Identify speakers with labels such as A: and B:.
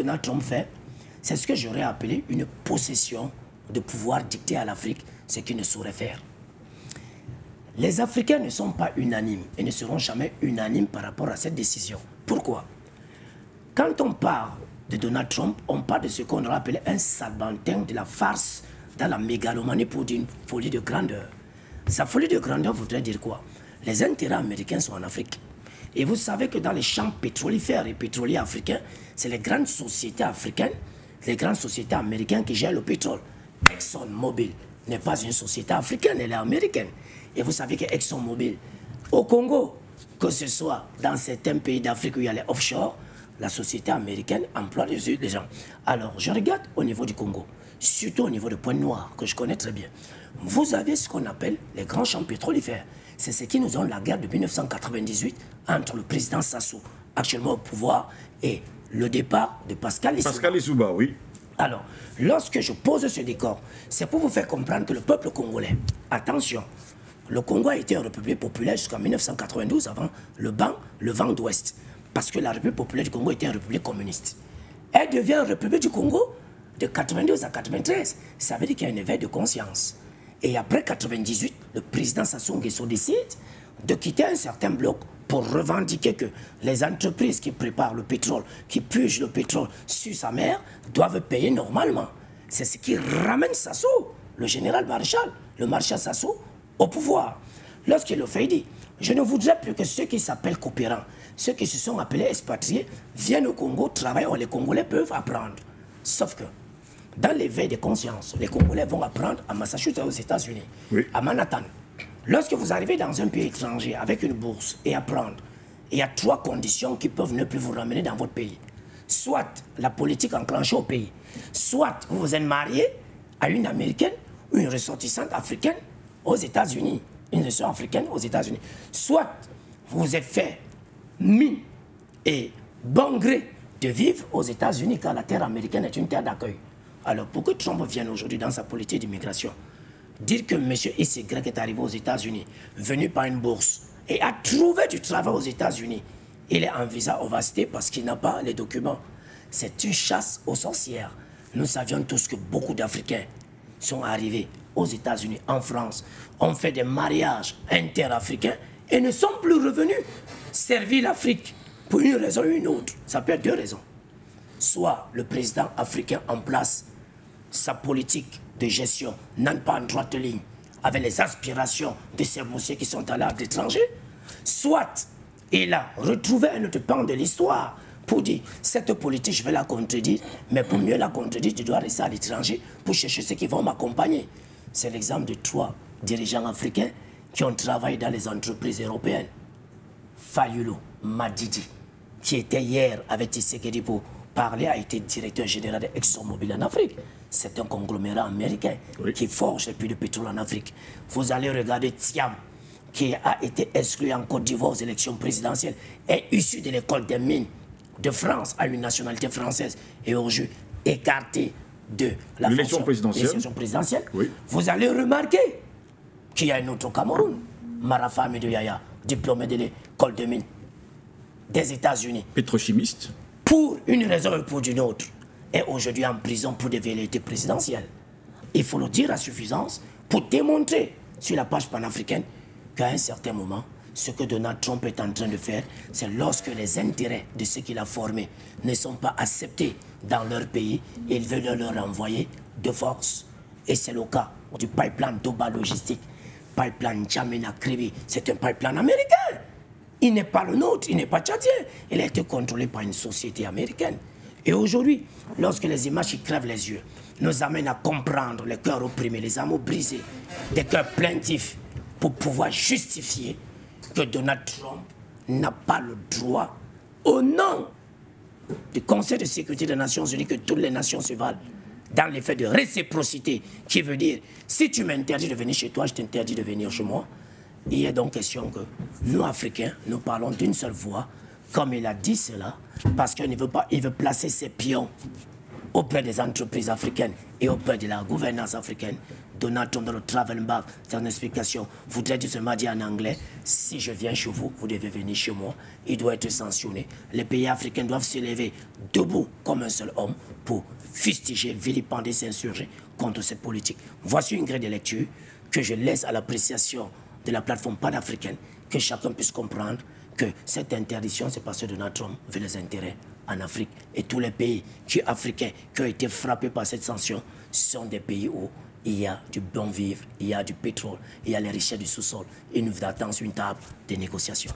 A: Donald Trump fait, c'est ce que j'aurais appelé une possession de pouvoir dicter à l'Afrique ce qu'il ne saurait faire. Les Africains ne sont pas unanimes et ne seront jamais unanimes par rapport à cette décision. Pourquoi? Quand on parle de Donald Trump, on parle de ce qu'on aurait appelé un salbantin de la farce dans la mégalomanie pour dire une folie de grandeur. Sa folie de grandeur voudrait dire quoi? Les intérêts américains sont en Afrique. Et vous savez que dans les champs pétrolifères et pétroliers africains, c'est les grandes sociétés africaines, les grandes sociétés américaines qui gèrent le pétrole. ExxonMobil n'est pas une société africaine, elle est américaine. Et vous savez que ExxonMobil, au Congo, que ce soit dans certains pays d'Afrique où il y a les offshore, la société américaine emploie des gens. Alors, je regarde au niveau du Congo, surtout au niveau de Pointe-Noire, que je connais très bien. Vous avez ce qu'on appelle les grands champs pétrolifères. C'est ce qui nous donne la guerre de 1998 entre le président Sassou, actuellement au pouvoir, et le départ de Pascal Lissouba.
B: Pascal Lissouba, oui.
A: Alors, lorsque je pose ce décor, c'est pour vous faire comprendre que le peuple congolais, attention, le Congo a été une république populaire jusqu'en 1992, avant le vent d'Ouest. Parce que la République populaire du Congo était une république communiste. Elle devient une république du Congo de 92 à 93. Ça veut dire qu'il y a un éveil de conscience. Et après 98, le président Sassou Nguesso décide de quitter un certain bloc pour revendiquer que les entreprises qui préparent le pétrole, qui pugent le pétrole sur sa mer, doivent payer normalement. C'est ce qui ramène Sassou, le général maréchal, le maréchal Sassou, au pouvoir. Lorsqu'il le fait, il dit, je ne voudrais plus que ceux qui s'appellent coopérants, ceux qui se sont appelés expatriés, viennent au Congo, travaillent, les Congolais peuvent apprendre. Sauf que, dans l'éveil des consciences, les Congolais vont apprendre à Massachusetts, aux États-Unis, oui, à Manhattan. Lorsque vous arrivez dans un pays étranger avec une bourse et apprendre, il y a 3 conditions qui peuvent ne plus vous ramener dans votre pays. Soit la politique enclenchée au pays, soit vous vous êtes marié à une Américaine ou une ressortissante africaine aux États-Unis, une ressortissante africaine aux États-Unis, soit vous vous êtes fait mine et bon gré de vivre aux États-Unis car la terre américaine est une terre d'accueil. Alors pour que Trump vienne aujourd'hui dans sa politique d'immigration, dire que M. XY est arrivé aux États-Unis, venu par une bourse et a trouvé du travail aux États-Unis, il est en visa ovacité parce qu'il n'a pas les documents. C'est une chasse aux sorcières. Nous savions tous que beaucoup d'Africains sont arrivés aux États-Unis, en France, ont fait des mariages interafricains et ne sont plus revenus servir l'Afrique pour une raison ou une autre. Ça peut être 2 raisons. Soit le président africain en place, sa politique de gestion n'a pas en droite ligne avec les aspirations de ces messieurs qui sont allés à l'étranger, soit il a retrouvé un autre pan de l'histoire pour dire cette politique je vais la contredire, mais pour mieux la contredire je dois rester à l'étranger pour chercher ceux qui vont m'accompagner. C'est l'exemple de 3 dirigeants africains qui ont travaillé dans les entreprises européennes. Fayulu Madidi, qui était hier avec Tshisekedi pour parler, a été directeur général de ExxonMobil en Afrique. C'est un conglomérat américain, oui, qui forge les puits de pétrole en Afrique. Vous allez regarder Thiam, qui a été exclu en Côte d'Ivoire aux élections présidentielles, est issu de l'école des mines de France, a une nationalité française, et aujourd'hui écarté de la
B: l'élection
A: présidentielle. Oui. Vous allez remarquer qu'il y a un autre au Cameroun, Marafa Amidou Yaya, diplômé de l'école des mines des États-Unis.
B: Pétrochimiste.
A: Pour une raison ou pour une autre, est aujourd'hui en prison pour des velléités présidentielles. Il faut le dire à suffisance pour démontrer sur la page panafricaine qu'à un certain moment, ce que Donald Trump est en train de faire, c'est lorsque les intérêts de ceux qu'il a formés ne sont pas acceptés dans leur pays, il veut leur envoyer de force. Et c'est le cas du pipeline d'Oba Logistique, pipeline Djamena Kribi, c'est un pipeline américain. Il n'est pas le nôtre, il n'est pas tchadien. Il a été contrôlé par une société américaine. Et aujourd'hui, lorsque les images qui crèvent les yeux nous amènent à comprendre les cœurs opprimés, les amours brisés, des cœurs plaintifs, pour pouvoir justifier que Donald Trump n'a pas le droit, au nom du Conseil de sécurité des Nations Unies, que toutes les nations se valent, dans l'effet de réciprocité, qui veut dire, si tu m'interdis de venir chez toi, je t'interdis de venir chez moi. Il est donc question que nous, Africains, nous parlons d'une seule voix, comme il a dit cela, parce qu'il ne veut pas, il veut placer ses pions auprès des entreprises africaines et auprès de la gouvernance africaine, Donald Trump dans le travel ban, dans une explication, voudrait tout seulement dire en anglais, si je viens chez vous, vous devez venir chez moi. Il doit être sanctionné. Les pays africains doivent se lever debout comme un seul homme pour fustiger, vilipender, s'insurger contre cette politique. Voici une grille de lecture que je laisse à l'appréciation de la plateforme panafricaine, que chacun puisse comprendre que cette interdiction, c'est parce que Donald Trump veut les intérêts en Afrique. Et tous les pays africains qui ont été frappés par cette sanction sont des pays où il y a du bon vivre, il y a du pétrole, il y a les richesses du sous-sol. Il nous attend sur une table de négociation.